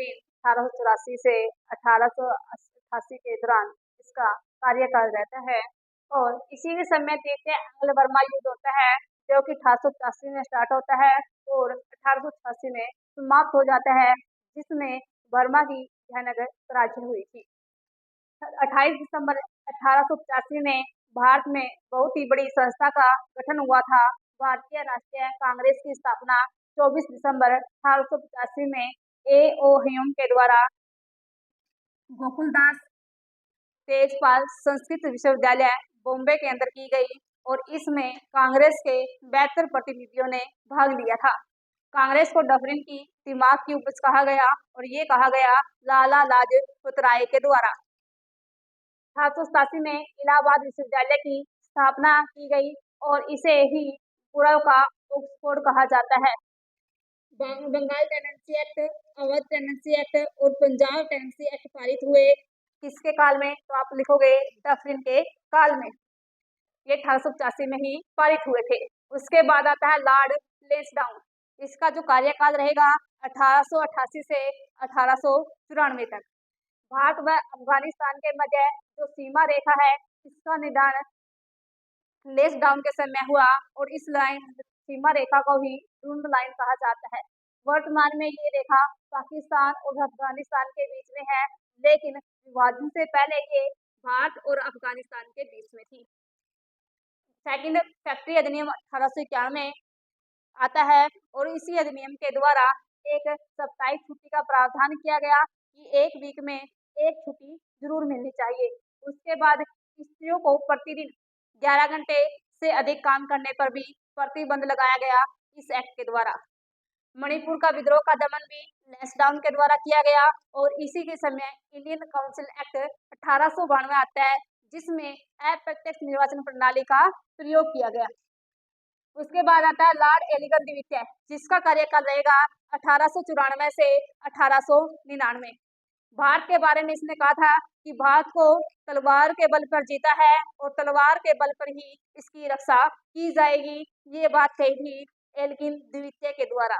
Doctrine 1884 से 1888 के दौरान इसका कार्यकाल रहता है और इसी के समय देखते आंग्ल बर्मा युद्ध होता है जो कि 1885 में स्टार्ट होता है और 1886 में समाप्त हो जाता है, जिसमें बर्मा की जयनगर पराजय हुई थी। 28 दिसंबर 1885 में भारत में बहुत ही बड़ी संस्था का गठन हुआ था। भारतीय राष्ट्रीय कांग्रेस की स्थापना 24 दिसंबर 1885 में A.O. ह्यूम के द्वारा गोकुलदास तेजपाल संस्कृत विश्वविद्यालय बॉम्बे के अंदर की गई और इसमें कांग्रेस के 72 प्रतिनिधियों ने भाग लिया था। कांग्रेस को डॉक्ट्रिन की दिमाग की उपज कहा गया और ये कहा गया लाला लाजपत राय के द्वारा। 1887 में इलाहाबाद विश्वविद्यालय की स्थापना की गई और इसे ही पूर्व का ऑक्सफोर्ड कहा जाता है। Bengal tenancy act, Awadh tenancy act और पंजाब टेनेंसी एक्ट पारित हुए किसके काल में? तो आप लिखोगे डॉक्ट्रिन के काल में। ये 1885 में ही पारित हुए थे। उसके बाद आता है लॉर्ड लेंसडाउन। इसका जो कार्यकाल रहेगा 1888 से 1894 तक। भारत व अफगानिस्तान के मध्य जो सीमा रेखा है इसका निदान लेंसडाउन के समय हुआ और इस सीमा रेखा को ही रूंड लाइन कहा जाता है। वर्तमान में ये रेखा पाकिस्तान और अफगानिस्तान के बीच में है, लेकिन विभाजन से पहले ये भारत और अफगानिस्तान के बीच में थी। सेकंड फैक्ट्री अधिनियम 1891 में आता है और इसी अधिनियम के द्वारा एक साप्ताहिक छुट्टी का प्रावधान किया गया कि एक वीक में एक छुट्टी जरूर मिलनी चाहिए। उसके बाद स्त्रियों को प्रतिदिन 11 घंटे से अधिक काम करने पर भी प्रतिबंध लगाया गया इस एक्ट के द्वारा। मणिपुर का विद्रोह का दमन भी लेंसडाउन के द्वारा किया गया और इसी के समय इंडियन काउंसिल एक्ट 1892 आता है, जिसमें अप्रत्यक्ष निर्वाचन प्रणाली का प्रयोग किया गया। उसके बाद आता है लॉर्ड एलिगन द्वितीय, जिसका कार्यकाल रहेगा 1894 से 1899। भारत के बारे में इसने कहा था कि भारत को तलवार के बल पर जीता है और तलवार के बल पर ही इसकी रक्षा की जाएगी। ये बात कही थी एलिगन द्वितीय के द्वारा।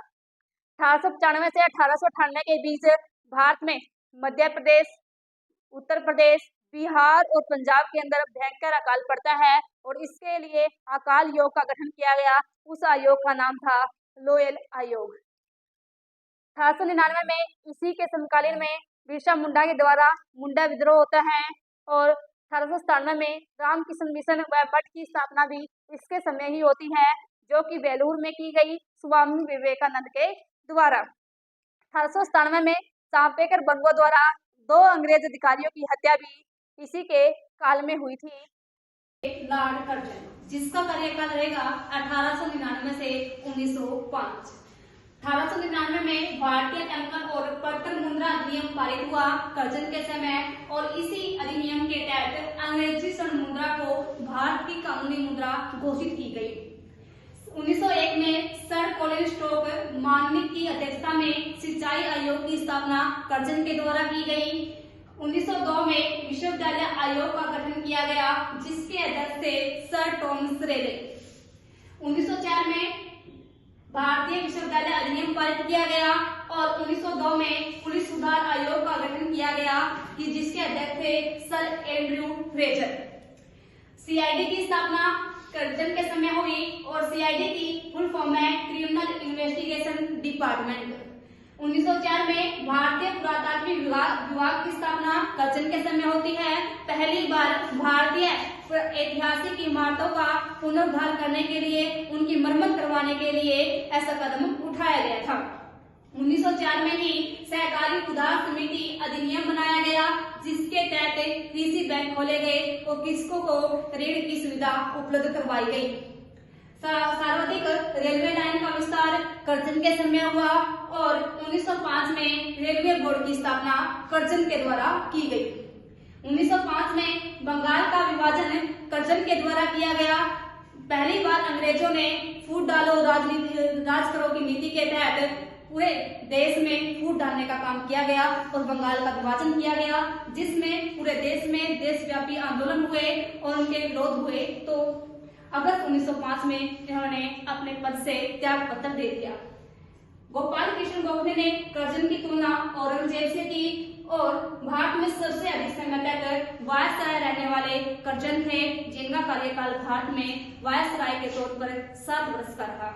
1895 से 1898 के बीच भारत में मध्य प्रदेश, उत्तर प्रदेश, बिहार और पंजाब के अंदर भयंकर अकाल पड़ता है और इसके लिए अकाल योग का गठन किया गया। उस आयोग का नाम था लोयल आयोग। 1899 में इसी के समकालीन में बिरसा मुंडा के द्वारा मुंडा विद्रोह होता है और 1897 में रामकिशन मिशन व मठ की स्थापना भी इसके समय ही होती है, जो कि बेलूर में की गई स्वामी विवेकानंद के द्वारा। 1897 में चांपेकर बंगो द्वारा 2 अंग्रेज अधिकारियों की हत्या भी इसी के काल में हुई थी। लॉर्ड कर्जन, जिसका कार्यकाल रहेगा 1899 से 1905। 1899 में भारतीय टंकन और पत्थर मुद्रा अधिनियम पारित हुआ कर्जन के समय और इसी अधिनियम के तहत अंग्रेजी स्वर्ण मुद्रा को भारत की कानूनी मुद्रा घोषित की गई। 1901 में सर कॉलिन स्टोक मार्निक की अध्यक्षता में सिंचाई आयोग की स्थापना कर्जन के द्वारा की गई। 1902 में विश्वविद्यालय आयोग का गठन किया गया, जिसके अध्यक्ष थे सर टॉमस रेले। 1904 में भारतीय विश्वविद्यालय अधिनियम पारित किया गया और 1902 में पुलिस सुधार आयोग का गठन किया गया कि जिसके अध्यक्ष थे सर एंड्रयू फ्रेजर। सीआईडी की स्थापना कर्जन के समय हुई और सीआईडी की फुल फॉर्म है क्रिमिनल इन्वेस्टिगेशन डिपार्टमेंट। 1904 में भारतीय पुरातात्विक विभाग की स्थापना कर्जन के समय होती है। पहली बार भारतीय ऐतिहासिक इमारतों का पुनरुद्धार करने के लिए, उनकी मरम्मत करवाने के लिए ऐसा कदम उठाया गया था। 1904 में ही सहकारी उधार समिति अधिनियम बनाया गया, जिसके तहत कृषि बैंक खोले गए और कृषकों को ऋण की सुविधा उपलब्ध करवाई गई। सार्वत्रिक रेलवे लाइन का विस्तार कर्जन के समय हुआ और 1905 में रेलवे बोर्ड की स्थापना कर्जन के द्वारा की गई। 1905 में बंगाल का विभाजन कर्जन के द्वारा किया गया। पहली बार अंग्रेजों ने फूट डालो राज करो की नीति के तहत पूरे देश में फूट डालने का काम किया गया और बंगाल का विभाजन किया गया, जिसमें पूरे देश में देशव्यापी आंदोलन हुए और उनके विरोध हुए। तो अगस्त 1905 में इन्होंने अपने पद से त्याग पत्र दे दिया। गोपाल कृष्ण गोखले ने कर्जन की तुलना औरंगजेब और भारत में सबसे अधिक समय तक वायसराय रहने वाले करजन थे, जिनका कार्यकाल भारत में वायसराय के तौर पर 7 वर्ष का था।